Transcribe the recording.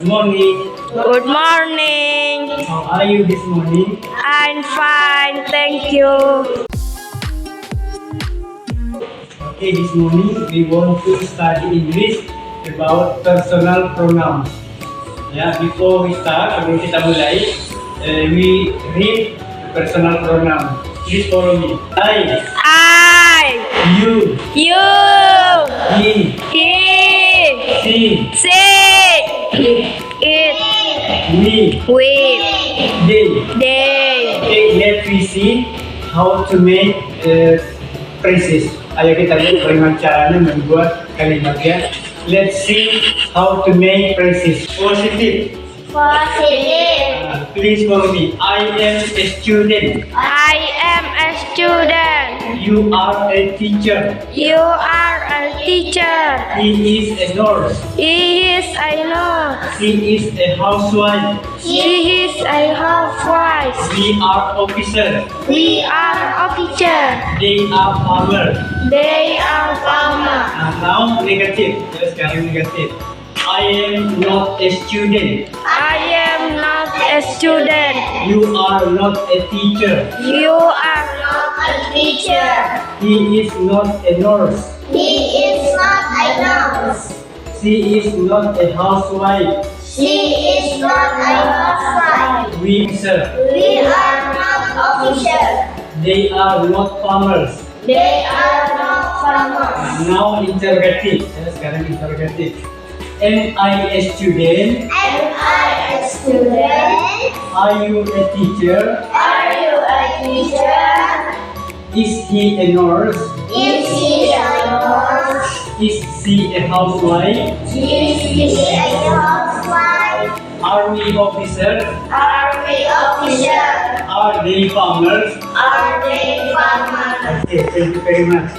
Good morning. Good morning. How are you this morning? I'm fine, thank you. Okay, this morning we want to study English about personal pronouns. Ya, before we start, sebelum kita mulai, we read the personal pronoun. Please follow me. I, you, You, he, he, she, it, we, they. Okay, let we see how to make phrases. Ayo kita lihat bagaimana caranya membuat kalimat ya. Let's see how to make phrases. Positive. Please follow me. I am a student. I am a student. You are a teacher. You are a teacher. He is a nurse. He is a nurse. She is a housewife. She is a housewife. We are officers. We are officers. They are farmers. They are farmers. Now negative. Yes, sekarang negative. I am not a student. I am not a student. You are not a teacher. You are not a teacher. He is not a nurse. He is not a nurse. She is not a housewife. She is not a housewife. We are not officers. They are not farmers. They are not farmers. Now interrogative. Sekarang interrogative. Am I a student? Am I a student? Are you a teacher? Are you a teacher? Is he a nurse? Is he a nurse? Is she a housewife? Is he a housewife? Are we officers? Are we officers? Are they farmers? Are they farmers? Okay, thank you very much.